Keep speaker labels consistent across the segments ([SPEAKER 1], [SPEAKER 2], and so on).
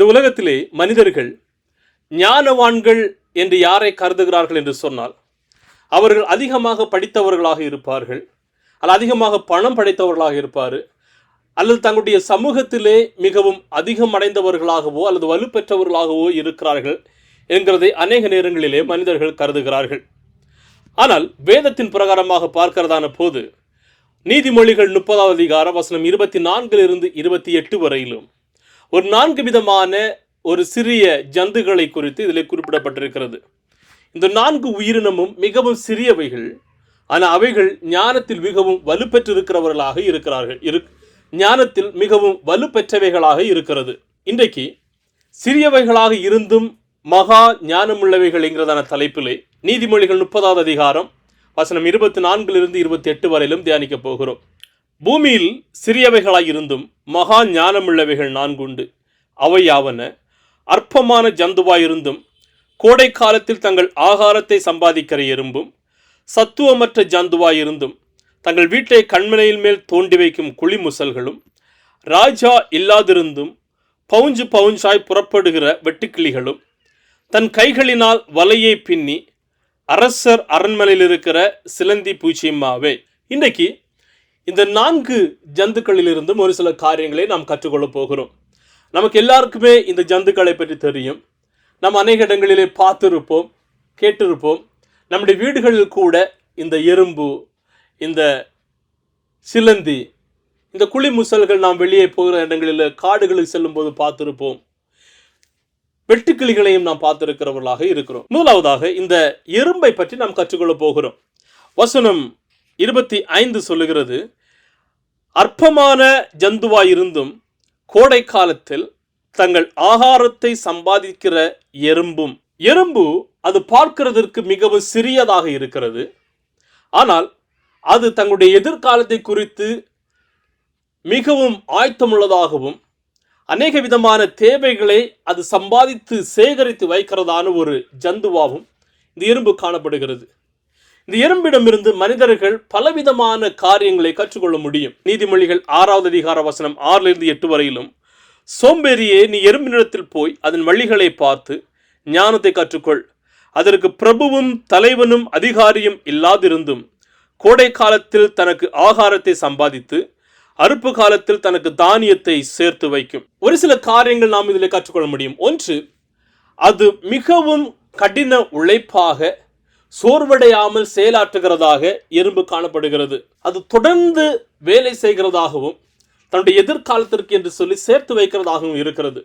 [SPEAKER 1] இந்த உலகத்திலே மனிதர்கள் ஞானவான்கள் என்று யாரை கருதுகிறார்கள் என்று சொன்னால், அவர்கள் அதிகமாக படித்தவர்களாக இருப்பார்கள், அல்லது அதிகமாக பணம் படைத்தவர்களாக இருப்பார், அல்லது தங்களுடைய சமூகத்திலே மிகவும் அதிகம் அடைந்தவர்களாகவோ அல்லது வலுப்பெற்றவர்களாகவோ இருக்கிறார்கள் என்கிறதை அநேக நேரங்களிலே மனிதர்கள் கருதுகிறார்கள். ஆனால் வேதத்தின் பிரகாரமாக பார்க்கிறதான போது நீதிமொழிகள் 30வது அதிகாரம் வசனம் 24 28 வரையிலும் ஒரு 4 விதமான ஒரு சிறிய ஜந்துகளை குறித்து இதில் குறிப்பிடப்பட்டிருக்கிறது. இந்த 4 உயிரினமும் மிகவும் சிறியவைகள், ஆனால் அவைகள் ஞானத்தில் மிகவும் வலுப்பெற்றிருக்கிறவர்களாக இருக்கிறார்கள், ஞானத்தில் மிகவும் வலுப்பெற்றவைகளாக இருக்கிறது. இன்றைக்கு சிறியவைகளாக இருந்தும் மகா ஞானமுள்ளவைகள் என்கிறதான தலைப்பிலே நீதிமொழிகள் 30வது அதிகாரம் வசனம் 24 28 வரையிலும் தியானிக்க போகிறோம். பூமியில் சிறியவைகளாய் இருந்தும் மகா ஞானமுள்ளவைகள் 4 உண்டு. அவையாவன: அற்பமான ஜந்துவாயிருந்தும் கோடை காலத்தில் தங்கள் ஆகாரத்தை சம்பாதிக்கிற எறும்பும், சத்துவமற்ற ஜந்துவாயிருந்தும் தங்கள் வீட்டை கண்மனையின் மேல் தோண்டி வைக்கும் குழிமுசல்களும், ராஜா இல்லாதிருந்தும் பவுஞ்சு பவுஞ்சாய் புறப்படுகிற வெட்டுக்கிளிகளும், தன் கைகளினால் வலையை பின்னி அரசர் அரண்மனையில் இருக்கிற சிலந்தி பூச்சியுமாவே. இன்றைக்கு இந்த 4 ஜந்துக்களிலிருந்தும் ஒரு சில காரியங்களை நாம் கற்றுக்கொள்ள போகிறோம். நமக்கு எல்லாருக்குமே இந்த ஜந்துக்களை பற்றி தெரியும். நாம் அநேக இடங்களிலே பார்த்திருப்போம், கேட்டிருப்போம். நம்முடைய வீடுகளில் கூட இந்த எறும்பு, இந்த சிலந்தி, இந்த குழிமுசல்கள் நாம் வெளியே போகிற இடங்களில் காடுகளுக்கு செல்லும் போது பார்த்திருப்போம். வெட்டுக்கிளிகளையும் நாம் பார்த்திருக்கிறவர்களாக இருக்கிறோம். முதலாவதாக இந்த எறும்பை பற்றி நாம் கற்றுக்கொள்ள போகிறோம். வசனம் 25 சொல்லுகிறது: அற்பமான ஜந்துவாயிருந்தும் கோடை காலத்தில் தங்கள் ஆகாரத்தை சம்பாதிக்கிற எறும்பும். எறும்பு அது பார்க்கிறதற்கு மிகவும் சிறியதாக இருக்கிறது, ஆனால் அது தங்களுடைய எதிர்காலத்தை குறித்து மிகவும் ஆயத்தமுள்ளதாகவும் அநேக விதமான தேவைகளை அது சம்பாதித்து சேகரித்து வைக்கிறதான ஒரு ஜந்துவாகவும் இந்த எறும்பு காணப்படுகிறது. இந்த எறும்பிடமிருந்து மனிதர்கள் பலவிதமான காரியங்களை கற்றுக்கொள்ள முடியும். நீதிமொழிகள் 6வது அதிகார வசனம் 6 8 வரையிலும், சோம்பேறியே, நீ எறும்பினிடத்தில் போய் அதன் வழிகளை பார்த்து ஞானத்தை கற்றுக்கொள். அதற்கு பிரபுவும் தலைவனும் அதிகாரியும் இல்லாதிருந்தும் கோடை காலத்தில் தனக்கு ஆகாரத்தை சம்பாதித்து அறுப்பு காலத்தில் தனக்கு தானியத்தை சேர்த்து வைக்கும். ஒரு சில காரியங்கள் நாம் இதில் கற்றுக்கொள்ள முடியும். ஒன்று, அது மிகவும் கடின உழைப்பாக சோர்வடையாமல் செயலாற்றுகிறதாக எறும்பு காணப்படுகிறது. அது தொடர்ந்து வேலை செய்கிறதாகவும் தன்னுடைய எதிர்காலத்திற்கு என்று சொல்லி சேர்த்து வைக்கிறதாகவும் இருக்கிறது.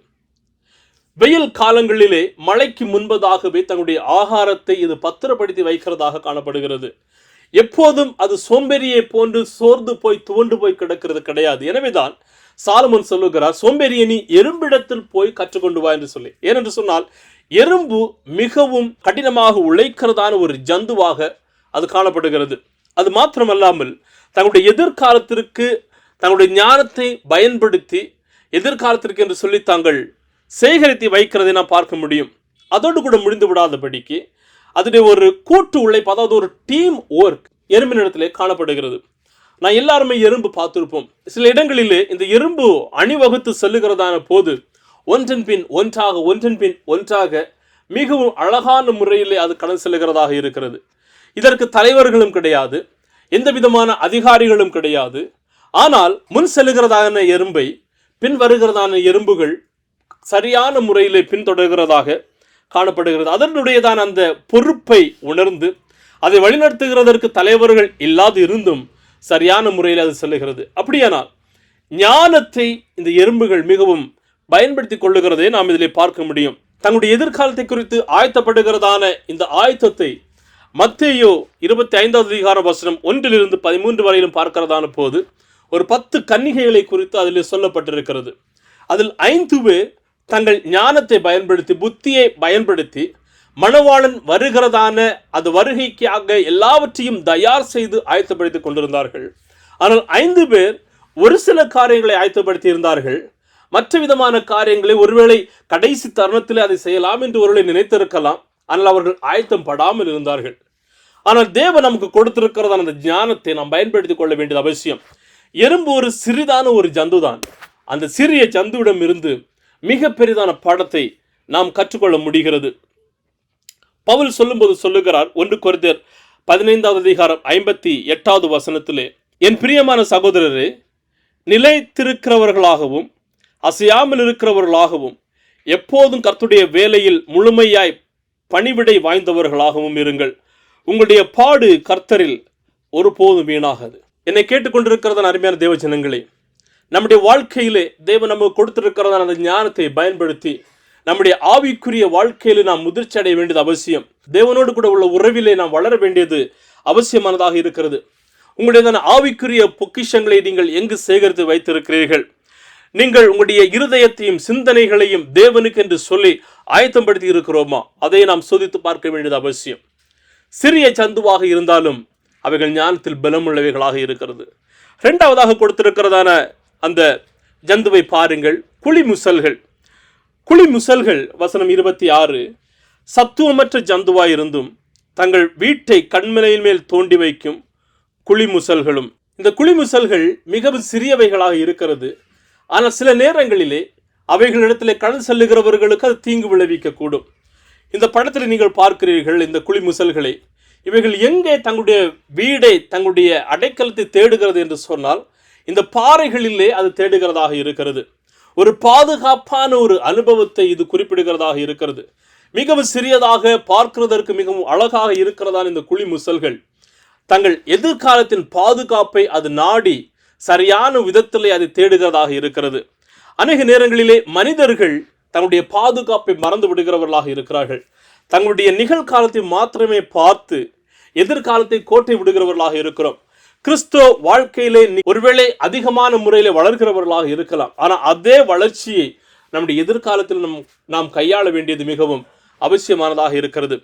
[SPEAKER 1] வெயில் காலங்களிலே மழைக்கு முன்பதாகவே தன்னுடைய ஆகாரத்தை இது பத்திரப்படுத்தி வைக்கிறதாக காணப்படுகிறது. எப்போதும் அது சோம்பேறியை போன்று சோர்ந்து போய் துவண்டு போய் கிடக்கிறது கிடையாது. எனவேதான் சாலமோன் சொல்லுகிறார், சோம்பேறியை நீ எறும்பிடத்தில் போய் கற்றுக்கொண்டு வா என்று சொல்லி. ஏனென்று சொன்னால் எறும்பு மிகவும் கடினமாக உழைக்கிறதான ஒரு ஜந்துவாக அது காணப்படுகிறது. அது மாத்திரமல்லாமல் தங்களுடைய எதிர்காலத்திற்கு தங்களுடைய ஞானத்தை பயன்படுத்தி எதிர்காலத்திற்கு என்று சொல்லி தாங்கள் சேகரித்து வைக்கிறதை நாம் பார்க்க முடியும். அதோடு கூட முடிந்து விடாதபடிக்கு அதனுடைய ஒரு கூட்டு உழைப்பு, அதாவது ஒரு டீம் ஒர்க் எறும்பினிடத்திலே காணப்படுகிறது. நான் எல்லாருமே எறும்பு பார்த்திருப்போம். சில இடங்களிலே இந்த எறும்பு அணிவகுத்து செல்லுகிறதான போது ஒன்றன் பின் ஒன்றாக மிகவும் அழகான முறையிலே அது கடந்து செல்லுகிறதாக இருக்கிறது. இதற்கு தலைவர்களும் கிடையாது, எந்த விதமான அதிகாரிகளும் கிடையாது. ஆனால் முன் செல்லுகிறதான எறும்பை பின் வருகிறதான எறும்புகள் சரியான முறையிலே பின்தொடர்கிறதாக காணப்படுகிறது. அதனுடையதான் அந்த பொறுப்பை உணர்ந்து அதை வழிநடத்துகிறதற்கு தலைவர்கள் இல்லாது இருந்தும் சரியான முறையில் அது செல்லுகிறது. அப்படியானால் ஞானத்தை இந்த எறும்புகள் மிகவும் பயன்படுத்தி கொள்ளுகிறதை நாம் இதில் பார்க்க முடியும். தங்களுடைய எதிர்காலத்தை குறித்து ஆயத்தப்படுகிறதான இந்த ஆயத்தத்தை மத்தேயு 25வது அதிகார வசனம் 1 13 வரையிலும் பார்க்கிறதான போது ஒரு 10 கன்னிகைகளை குறித்து அதில் சொல்லப்பட்டிருக்கிறது. அதில் 5 பேர் தங்கள் ஞானத்தை பயன்படுத்தி, புத்தியை பயன்படுத்தி மணவாளன் வருகிறதான அது வருகைக்காக எல்லாவற்றையும் தயார் செய்து ஆயத்தப்படுத்தி கொண்டிருந்தார்கள். ஆனால் 5 பேர் ஒரு சில காரியங்களை ஆயத்தப்படுத்தி இருந்தார்கள். மற்ற விதமான காரியங்களை ஒருவேளை கடைசி தருணத்தில் அதை செய்யலாம் என்று ஒருவேளை நினைத்திருக்கலாம். ஆனால் அவர்கள் ஆயத்தம் படாமல் இருந்தார்கள். ஆனால் தேவன் நமக்கு கொடுத்திருக்கிறதான அந்த ஞானத்தை நாம் பயன்படுத்திக் கொள்ள வேண்டியது அவசியம். எறும்பு ஒரு சிறிதான ஒரு ஜந்து தான். அந்த சிறிய ஜந்துவிடம் இருந்து மிக பெரிதான பாடத்தை நாம் கற்றுக்கொள்ள முடிகிறது. பவுல் சொல்லும்போது சொல்லுகிறார், 1 கொரிந்தியர் 15வது அதிகாரம் 58வது வசனத்திலே, என் பிரியமான சகோதரரே, நிலைத்திருக்கிறவர்களாகவும் அசையாமல் இருக்கிறவர்களாகவும் எப்போதும் கர்த்தருடைய வேலையில் முழுமையாய் பணிவிடை வாய்ந்தவர்களாகவும் இருங்கள். உங்களுடைய பாடு கர்த்தரில் ஒருபோதும் வீணாகாது. என்னை கேட்டுக்கொண்டிருக்கிறதான அருமையான தேவ ஜனங்களே, நம்முடைய வாழ்க்கையிலே தேவன் நமக்கு கொடுத்திருக்கிறதான அந்த ஞானத்தை பயன்படுத்தி நம்முடைய ஆவிக்குரிய வாழ்க்கையில நாம் முதிர்ச்சி அடைய வேண்டியது அவசியம். தேவனோடு கூட உள்ள உறவிலே நாம் வளர வேண்டியது அவசியமானதாக இருக்கிறது. உங்களுடைய ஆவிக்குரிய பொக்கிஷங்களை நீங்கள் எங்கு சேகரித்து வைத்திருக்கிறீர்கள்? நீங்கள் உங்களுடைய இருதயத்தையும் சிந்தனைகளையும் தேவனுக்கு என்று சொல்லி ஆயத்தப்படுத்தி இருக்கிறோமா? அதை நாம் சோதித்து பார்க்க வேண்டியது அவசியம். சிறிய ஜந்துவாக இருந்தாலும் அவைகள் ஞானத்தில் பலமுள்ளவைகளாக இருக்கிறது. இரண்டாவதாக கொடுத்திருக்கிறதான அந்த ஜந்துவை பாருங்கள், குழிமுசல்கள். குழிமுசல்கள் வசனம் 26, சத்துவமற்ற ஜந்துவாய் இருந்தும் தங்கள் வீட்டை கண்மலையின் மேல் தோண்டி வைக்கும் குழிமுசல்களும். இந்த குழிமுசல்கள் மிகவும் சிறியவைகளாக இருக்கிறது. ஆனால் சில நேரங்களிலே அவைகளிடத்திலே கடந்து செல்லுகிறவர்களுக்கு அது தீங்கு விளைவிக்கக்கூடும். இந்த படத்தில் நீங்கள் பார்க்கிறீர்கள் இந்த குழிமுசல்களை. இவைகள் எங்கே தங்களுடைய வீடை, தங்களுடைய அடைக்கலத்தை தேடுகிறது என்று சொன்னால் இந்த பாறைகளிலே அது தேடுகிறதாக இருக்கிறது. ஒரு பாதுகாப்பான ஒரு அனுபவத்தை இது குறிப்பிடுகிறதாக இருக்கிறது. மிகவும் சிறியதாக, பார்க்கிறதற்கு மிகவும் அழகாக இருக்கிறதான இந்த குழிமுசல்கள் தங்கள் எதிர்காலத்தின் பாதுகாப்பை அது நாடி சரியான விதத்திலே அதை தேடுகிறதாக இருக்கிறது. அநேக நேரங்களிலே மனிதர்கள் தங்களுடைய பாதுகாப்பை மறந்து விடுகிறவர்களாக இருக்கிறார்கள். தங்களுடைய நிகழ்காலத்தை மாத்திரமே பார்த்து எதிர்காலத்தை கோட்டை விடுகிறவர்களாக இருக்கிறோம். கிறிஸ்துவ வாழ்க்கையிலே ஒருவேளை அதிகமான முறையிலே வளர்கிறவர்களாக இருக்கலாம். ஆனால் அதே வளர்ச்சியை நம்முடைய எதிர்காலத்தில் நாம் கையாள வேண்டியது மிகவும் அவசியமானதாக இருக்கிறது.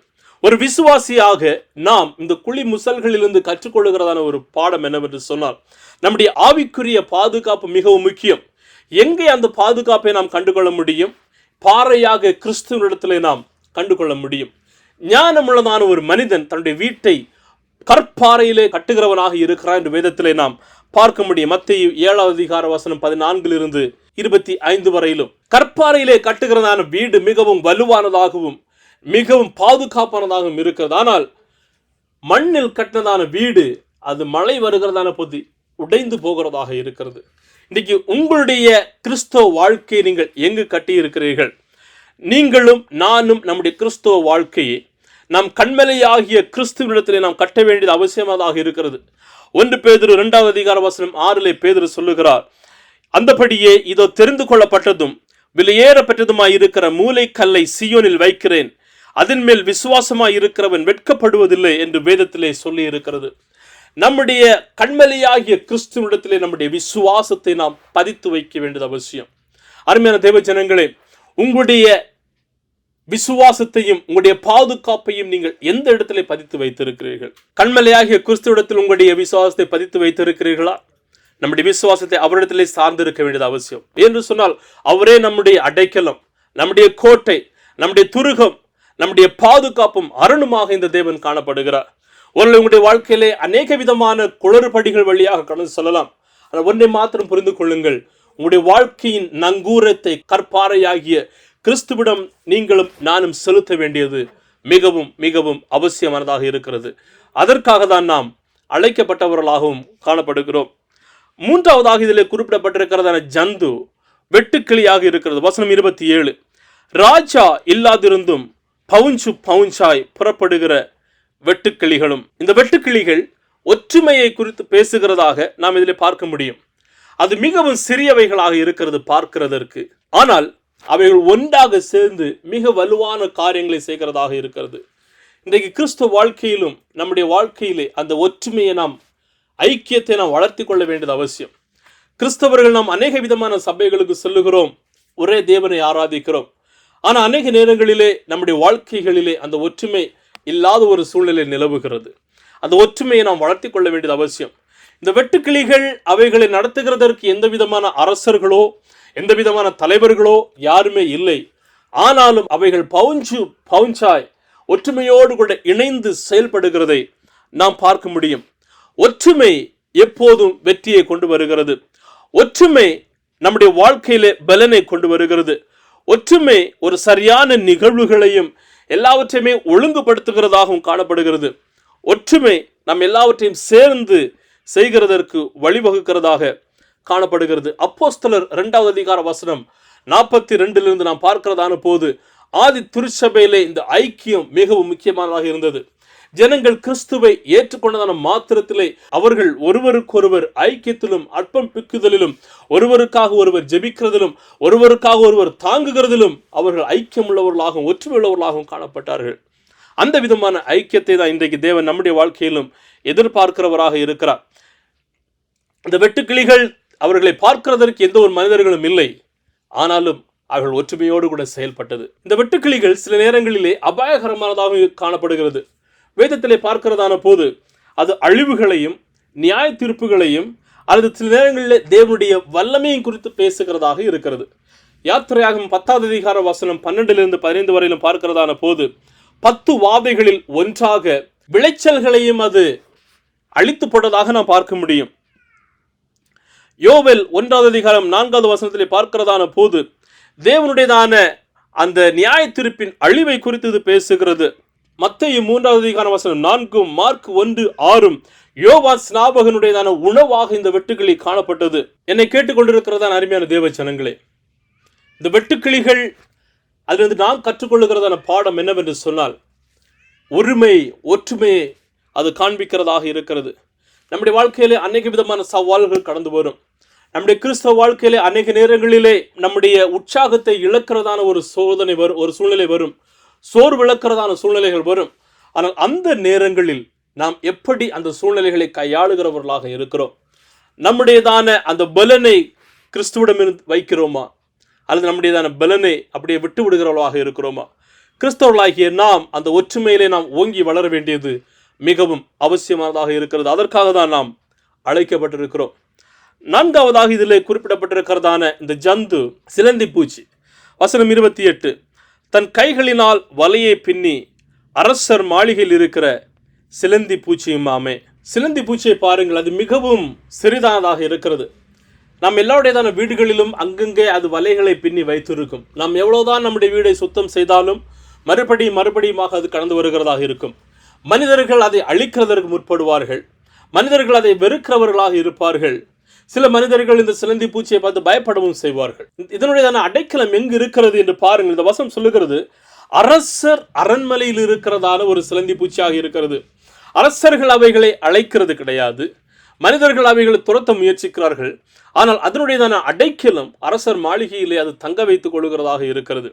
[SPEAKER 1] ஒரு விசுவாசியாக நாம் இந்த குழி முசல்களிலிருந்து கற்றுக்கொள்ளுகிறதான ஒரு பாடம் என்னவென்று சொன்னால், நம்முடைய ஆவிக்குரிய பாதுகாப்பு மிகவும் முக்கியம். எங்கே அந்த பாதுகாப்பை நாம் கண்டுகொள்ள முடியும்? பாறையாக கிறிஸ்துவனிடத்திலே நாம் கண்டுகொள்ள முடியும். ஞானமுள்ளதான ஒரு மனிதன் தன்னுடைய வீட்டை கற்பாறையிலே கட்டுகிறவனாக இருக்கிறார் என்று வேதத்திலே நாம் பார்க்க முடியும். மத்தேயு 7வது அதிகார வசனம் 14 25 வரையிலும் கற்பாறையிலே கட்டுகிறதான வீடு மிகவும் வலுவானதாகவும் மிகவும் பாதுகாப்பானதாகவும் இருக்கிறது. ஆனால் மண்ணில் கட்டினதான வீடு அது மழை வருகிறதான போது உடைந்து போகிறதாக இருக்கிறது. இன்றைக்கு உங்களுடைய கிறிஸ்தவ வாழ்க்கையை நீங்கள் எங்கு கட்டி இருக்கிறீர்கள்? நீங்களும் நானும் நம்முடைய கிறிஸ்தவ வாழ்க்கையை நாம் கண்மலையாகிய கிறிஸ்துவினிடத்திலே நாம் கட்ட வேண்டியது அவசியமாக இருக்கிறது. 1 பேதுரு 2வது அதிகார வசனம் 6 பேதுரு சொல்லுகிறார், அந்தபடியே இதோ தெரிந்து கொள்ளப்பட்டதும் விலையேறப்பட்டதுமாய் இருக்கிற மூலைக்கல்லை சீயோனில் வைக்கிறேன், அதன் மேல் விசுவாசமாய் இருக்கிறவன் வெட்கப்படுவதில்லை என்று வேதத்திலே சொல்லி இருக்கிறது. நம்முடைய கண்மலையாகிய கிறிஸ்துவினிடத்திலே நம்முடைய விசுவாசத்தை நாம் பதித்து வைக்க வேண்டியது அவசியம். அருமையான தேவ ஜனங்களே, உங்களுடைய விசுவாசத்தையும் உங்களுடைய பாதுகாப்பையும் நீங்கள் எந்த இடத்திலே பதித்து வைத்திருக்கிறீர்கள்? கண்மலையாகிய கிறிஸ்துவிடத்தில் உங்களுடைய விசுவாசத்தை பதித்து வைத்திருக்கிறீர்களா? நம்முடைய விசுவாசத்தை அவரிடத்திலே சார்ந்திருக்க வேண்டியது அவசியம். என்று சொன்னால் அவரே நம்முடைய அடைக்கலம், நம்முடைய கோட்டை, நம்முடைய துருகம், நம்முடைய பாதுகாப்பும் அரணுமாக இந்த தேவன் காணப்படுகிறார். ஒருவேளை உங்களுடைய வாழ்க்கையிலே அநேக விதமான குளறுபடிகள் வழியாக கடந்து செல்லலாம். ஆனால் ஒன்றை மாத்திரம் புரிந்து கொள்ளுங்கள், உங்களுடைய வாழ்க்கையின் நங்கூரத்தை கற்பாறையாகிய கிறிஸ்துவிடம் நீங்களும் நானும் செலுத்த வேண்டியது மிகவும் மிகவும் அவசியமானதாக இருக்கிறது. அதற்காக தான் நாம் அழைக்கப்பட்டவர்களாகவும் காணப்படுகிறோம். மூன்றாவதாக இதில் குறிப்பிடப்பட்டிருக்கிறதான ஜந்து வெட்டுக்கிளியாக இருக்கிறது. வசனம் 27, ராஜா இல்லாதிருந்தும் பவுஞ்சாய் புறப்படுகிற வெட்டுக்கிளிகளும். இந்த வெட்டுக்கிளிகள் ஒற்றுமையை குறித்து பேசுகிறதாக நாம் இதில் பார்க்க முடியும். அது மிகவும் சிறியவைகளாக இருக்கிறது பார்க்கிறதற்கு, ஆனால் அவைகள் ஒன்றாக சேர்ந்து மிக வலுவான காரியங்களை செய்கிறதாக இருக்கிறது. இன்றைக்கு கிறிஸ்துவ வாழ்க்கையிலும் நம்முடைய வாழ்க்கையிலே அந்த ஒற்றுமையை நாம், ஐக்கியத்தை நாம் வளர்த்தி கொள்ள வேண்டியது அவசியம். கிறிஸ்தவர்கள் நாம் அநேக விதமான சபைகளுக்கு செல்லுகிறோம், ஒரே தேவனை ஆராதிக்கிறோம். ஆனால் அநேக நேரங்களிலே நம்முடைய வாழ்க்கைகளிலே அந்த ஒற்றுமை இல்லாத ஒரு சூழ்நிலை நிலவுகிறது. அந்த ஒற்றுமையை நாம் வளர்த்தி கொள்ள வேண்டியது அவசியம். இந்த வெட்டுக்கிளிகள் அவைகளை நடத்துகிறதற்கு எந்த விதமான அரசர்களோ எந்த விதமான தலைவர்களோ யாருமே இல்லை. ஆனாலும் அவைகள் பவுஞ்சாய் ஒற்றுமையோடு கூட இணைந்து செயல்படுகிறதை நாம் பார்க்க முடியும். ஒற்றுமை எப்போதும் வெற்றியை கொண்டு வருகிறது. ஒற்றுமை நம்முடைய வாழ்க்கையிலே பலனை கொண்டு வருகிறது. ஒற்றுமை ஒரு சரியான நிகழ்வுகளையும் எல்லாவற்றையுமே ஒழுங்குபடுத்துகிறதாகவும் காணப்படுகிறது. ஒற்றுமை நம் எல்லாவற்றையும் சேர்ந்து செய்கிறதற்கு வழிவகுக்கிறதாக காணப்படுகிறது. அப்போஸ்தலர் 2வது அதிகார வசனம் 42 நாம் பார்க்கிறதான போது ஆதி திருச்சபையிலே இந்த ஐக்கியம் மிகவும் முக்கியமானதாக இருந்தது. ஜனங்கள் கிறிஸ்துவை ஏற்றுக்கொண்டதான மாத்திரத்திலே அவர்கள் ஒருவருக்கொருவர் ஐக்கியத்திலும் அற்பம் பிக்குதலிலும் ஒருவருக்காக ஒருவர் ஜெபிக்கிறதிலும் ஒருவருக்காக ஒருவர் தாங்குகிறதிலும் அவர்கள் ஐக்கியம் உள்ளவர்களாகவும் ஒற்றுமை உள்ளவர்களாகவும் காணப்பட்டார்கள். அந்த விதமான ஐக்கியத்தை தான் இன்றைக்கு தேவன் நம்முடைய வாழ்க்கையிலும் எதிர்பார்க்கிறவராக இருக்கிறார். இந்த வெட்டுக்கிளிகள் அவர்களை பார்க்கிறதற்கு எந்த ஒரு மனிதர்களும் இல்லை, ஆனாலும் அவர்கள் ஒற்றுமையோடு கூட செயல்பட்டது. இந்த வெட்டுக்கிளிகள் சில நேரங்களிலே அபாயகரமானதாக காணப்படுகிறது. வேதத்திலே பார்க்கிறதான போது அது அழிவுகளையும் நியாய தீர்ப்புகளையும் அல்லது சில நேரங்களிலே தேவனுடைய வல்லமையும் குறித்து பேசுகிறதாக இருக்கிறது. யாத்திரையாகும் 10வது அதிகார வசனம் 12-15 வரையிலும் பார்க்கிறதான போது 10 வாதைகளில் ஒன்றாக விளைச்சல்களையும் அது அழித்து போட்டதாக நாம் பார்க்க முடியும். யோவேல் 1வது அதிகாரம் 4வது வசனத்திலே பார்க்கிறதான போது தேவனுடையதான அந்த நியாய தீர்ப்பின் அழிவை குறித்து இது பேசுகிறது. மத்தேயு 3வது அதிகார வசனம் 4, மார்க் 1:6 யோவான் ஸ்நாபகனுடையதான உணவாக இந்த வெட்டுக்கிளி காணப்பட்டது. என்னை கேட்டுக்கொண்டிருக்கிறதான அருமையான தேவ ஜனங்களே, இந்த வெட்டுக்கிளிகள் அதிலிருந்து நாம் கற்றுக்கொள்ளுகிறதான பாடம் என்னவென்று சொன்னால் ஒருமை ஒற்றுமையை அது காண்பிக்கிறதாக இருக்கிறது. நம்முடைய வாழ்க்கையிலே அநேக விதமான சவால்கள் கடந்து வரும். நம்முடைய கிறிஸ்தவ வாழ்க்கையிலே அநேக நேரங்களிலே நம்முடைய உற்சாகத்தை இழக்கிறதான ஒரு சோதனை வரும், ஒரு சூழ்நிலை வரும், சோர்வு இழக்கிறதான சூழ்நிலைகள் வரும். ஆனால் அந்த நேரங்களில் நாம் எப்படி அந்த சூழ்நிலைகளை கையாளுகிறவர்களாக இருக்கிறோம்? நம்முடையதான அந்த பலனை கிறிஸ்துவிடம் வைக்கிறோமா, அல்லது நம்முடையதான பலனை அப்படியே விட்டு விடுகிறவர்களாக இருக்கிறோமா? கிறிஸ்தவர்களாகிய நாம் அந்த ஒற்றுமையிலே நாம் ஓங்கி வளர வேண்டியது மிகவும் அவசியமானதாக இருக்கிறது. அதற்காக தான் நாம் அழைக்கப்பட்டிருக்கிறோம். 4வதாக இதிலே குறிப்பிடப்பட்டிருக்கிறதான இந்த ஜந்து சிலந்தி பூச்சி. வசனம் 28, தன் கைகளினால் வலையை பின்னி அரசர் மாளிகையில் இருக்கிற சிலந்தி பூச்சியுமாமே. சிலந்தி பூச்சியை பாருங்கள், அது மிகவும் சிறிதானதாக இருக்கிறது. நாம் எல்லாருடையதான வீடுகளிலும் அங்கங்கே வலைகளை பின்னி வைத்திருக்கும். நாம் எவ்வளவுதான் நம்முடைய வீடை சுத்தம் செய்தாலும் மறுபடியுமாக அது கடந்து வருகிறதாக இருக்கும். மனிதர்கள் அதை அழிக்கிறதற்கு முற்படுவார்கள். மனிதர்கள் அதை வெறுக்கிறவர்களாக இருப்பார்கள். சில மனிதர்கள் இந்த சிலந்தி பூச்சியை பார்த்து பயப்படவும் செய்வார்கள். இதனுடையதான அடைக்கலம் எங்கு இருக்கிறது என்று பாருங்கள். இந்த வசனம் சொல்லுகிறது, அரசர் அரண்மனையில் இருக்கிறதான ஒரு சிலந்தி பூச்சியாக இருக்கிறது. அரசர்கள் அவைகளை அழைக்கிறது கிடையாது, மனிதர்கள் அவைகளை துரத்த முயற்சிக்கிறார்கள். ஆனால் அதனுடையதான அடைக்கலம் அரசர் மாளிகையிலே அது தங்க வைத்துக் கொள்கிறதாக இருக்கிறது.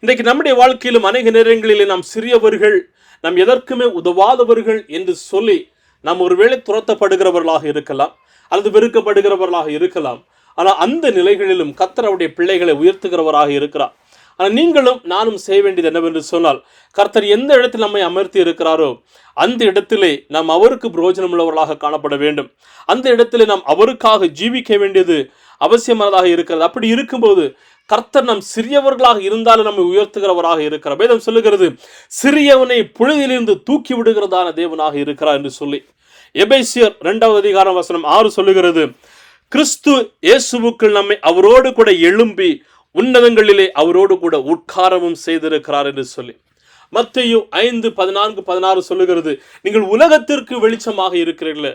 [SPEAKER 1] இன்றைக்கு நம்முடைய வாழ்க்கையிலும் அநேக நேரங்களிலே நாம் சிறியவர்கள், நாம் எதற்குமே உதவாதவர்கள் என்று சொல்லி நாம் ஒருவேளை துரத்தப்படுகிறவர்களாக இருக்கலாம், அல்லது வெறுக்கப்படுகிறவர்களாக இருக்கலாம். ஆனால் அந்த நிலைகளிலும் கர்த்தர் அவருடைய பிள்ளைகளை உயர்த்துகிறவராக இருக்கிறார். ஆனால் நீங்களும் நானும் செய்ய வேண்டியது என்னவென்று சொன்னால், கர்த்தர் எந்த இடத்தில் நம்மை அமர்த்தி இருக்கிறாரோ அந்த இடத்திலே நாம் அவருக்கு பிரயோஜனம் உள்ளவர்களாக காணப்பட வேண்டும். அந்த இடத்திலே நாம் அவருக்காக ஜீவிக்க வேண்டியது அவசியமானதாக இருக்கிறது. அப்படி இருக்கும்போது கர்த்தர் நாம் சிறியவர்களாக இருந்தாலும் நம்மை உயர்த்துகிறவராக இருக்கிறார். வேதம் சொல்லுகிறது, சிறியவனை புழுதியிலிருந்து தூக்கி விடுகிறதான தேவனாக இருக்கிறார் என்று சொல்லி. எபேசியர் 2வது அதிகாரம் வசனம் 6 சொல்லுகிறது, கிறிஸ்து இயேசுவுக்குள் நம்மை அவரோடு கூட எழும்பி உன்னதங்களிலே அவரோடு கூட உட்காரவும் செய்திருக்கிறார் என்று சொல்லி. மத்தேயு 5:14-16 சொல்லுகிறது, நீங்கள் உலகத்திற்கு வெளிச்சமாக இருக்கிறீர்களே.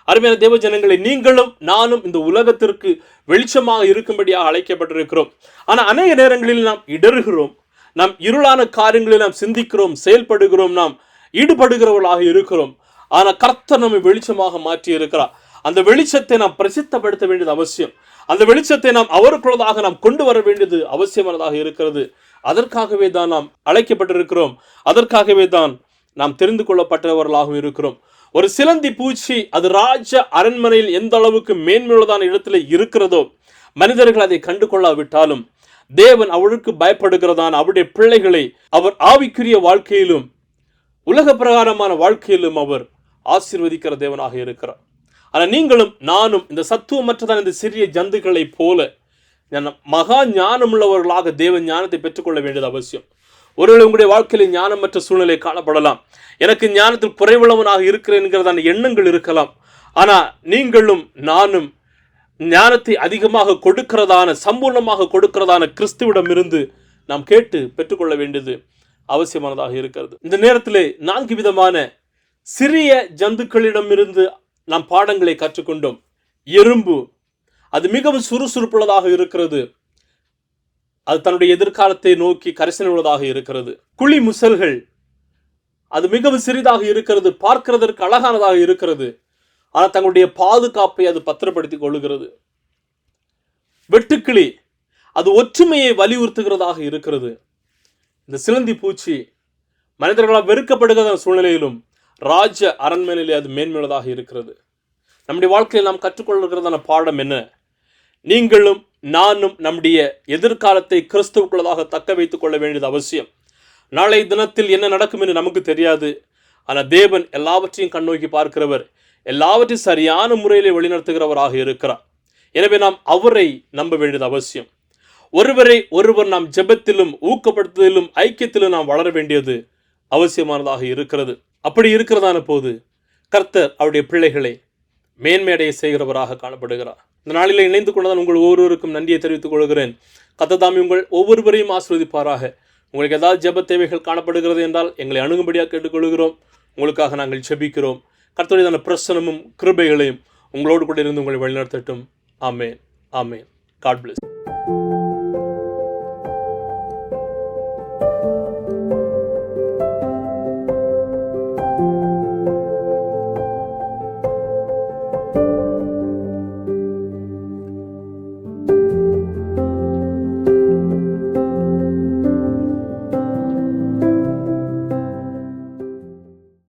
[SPEAKER 1] அருமையான தேவ ஜனங்களை, நீங்களும் நானும் இந்த உலகத்திற்கு வெளிச்சமாக இருக்கும்படியாக அழைக்கப்பட்டிருக்கிறோம். ஆனால் அநேக நேரங்களில் நாம் இடறுகிறோம், நாம் இருளான காரியங்களில் நாம் சிந்திக்கிறோம், செயல்படுகிறோம், நாம் ஈடுபடுகிறவர்களாக இருக்கிறோம். ஆனால் கர்த்தர் நம்மை வெளிச்சமாக மாற்றி இருக்கிறார். அந்த வெளிச்சத்தை நாம் பிரசித்தப்படுத்த வேண்டியது அவசியம். அந்த வெளிச்சத்தை நாம் அவருக்குள்ளதாக நாம் கொண்டு வர வேண்டியது அவசியமானதாக இருக்கிறது. அதற்காகவே தான் நாம் அழைக்கப்பட்டிருக்கிறோம். அதற்காகவே தான் நாம் தெரிந்து கொள்ளப்பட்டவர்களாகவும் இருக்கிறோம். ஒரு சிலந்தி பூச்சி அது ராஜ அரண்மனையில் எந்த அளவுக்கு மேன்மையுள்ளதான இடத்துல இருக்கிறதோ, மனிதர்கள் அதை கண்டு கொள்ளாவிட்டாலும் தேவன் அவருக்கு பயப்படுகிறதான அவருடைய பிள்ளைகளை அவர் ஆவிக்குரிய வாழ்க்கையிலும் உலக பிரகாரமான வாழ்க்கையிலும் அவர் ஆசீர்வதிக்கிற தேவனாக இருக்கிறார். ஆனால் நீங்களும் நானும் இந்த சத்துவமற்றதான இந்த சிறிய ஜந்துக்களை போல மகா ஞானம் உள்ளவர்களாக தேவ ஞானத்தை பெற்றுக்கொள்ள வேண்டியது அவசியம். ஒருவேளை உங்களுடைய வாழ்க்கையில் ஞானமற்ற சூழ்நிலை காணப்படலாம். எனக்கு ஞானத்தில் குறைவுள்ளவனாக இருக்கிறேன் என்கிறதான எண்ணங்கள் இருக்கலாம். ஆனால் நீங்களும் நானும் ஞானத்தை அதிகமாக கொடுக்கிறதான, சம்பூர்ணமாக கொடுக்கிறதான கிறிஸ்துவிடம் இருந்து நாம் கேட்டு பெற்றுக்கொள்ள வேண்டியது அவசியமானதாக இருக்கிறது. இந்த நேரத்திலே 4 விதமான சிறிய ஜந்துக்களிடமிருந்து நாம் பாடங்களை கற்றுக்கொண்டோம். எறும்பு, அது மிகவும் சுறுசுறுப்புள்ளதாக இருக்கிறது. அது தன்னுடைய எதிர்காலத்தை நோக்கி கரிசனை உள்ளதாக இருக்கிறது. குழி முசல்கள், அது மிகவும் சிறிதாக இருக்கிறது, பார்க்கிறதற்கு அழகானதாக இருக்கிறது, ஆனால் தங்களுடைய பாதுகாப்பை அது பத்திரப்படுத்திக் கொள்ளுகிறது. வெட்டுக்கிளி, அது ஒற்றுமையை வலியுறுத்துகிறதாக இருக்கிறது. இந்த சிலந்தி பூச்சி மனிதர்களால் வெறுக்கப்படுகிற சூழ்நிலையிலும் ராஜ அரண்மனையிலே அது மேன்மையுள்ளதாக இருக்கிறது. நம்முடைய வாழ்க்கையில் நாம் கற்றுக்கொள்கிறதான பாடம் என்ன? நீங்களும் நானும் நம்முடைய எதிர்காலத்தை கிறிஸ்துவுக்குள்ளதாக தக்க வைத்துக் கொள்ள வேண்டியது அவசியம். நாளை தினத்தில் என்ன நடக்கும் என்று நமக்கு தெரியாது. ஆனால் தேவன் எல்லாவற்றையும் கண்ணோக்கி பார்க்கிறவர், எல்லாவற்றையும் சரியான முறையிலே வழிநடத்துகிறவராக இருக்கிறார். எனவே நாம் அவரை நம்ப வேண்டியது அவசியம். ஒருவரை ஒருவர் நாம் ஜெபத்திலும் ஊக்கப்படுத்துதலிலும் ஐக்கியத்திலும் நாம் வளர வேண்டியது அவசியமானதாக இருக்கிறது. அப்படி இருக்கிறதான போது கர்த்தர் அவருடைய பிள்ளைகளை மேன்மையடைய செய்கிறவராக காணப்படுகிறார். இந்த நாளில் இணைந்து கொண்டதான் உங்கள் ஒவ்வொருவருக்கும் நன்றியை தெரிவித்துக் கொள்கிறேன். கர்த்தர் உங்கள் ஒவ்வொருவரையும் ஆசீர்வதிப்பாராக. உங்களுக்கு ஏதாவது ஜெப தேவைகள் காணப்படுகிறது என்றால் எங்களை அணுகும்படியாக கேட்டுக்கொள்கிறோம். உங்களுக்காக நாங்கள் ஜெபிக்கிறோம். கர்த்தருடைய பிரசன்னமும் கிருபைகளையும் உங்களோடு கூட இருந்து உங்களை வழிநடத்தட்டும். ஆமென், ஆமென். God plus.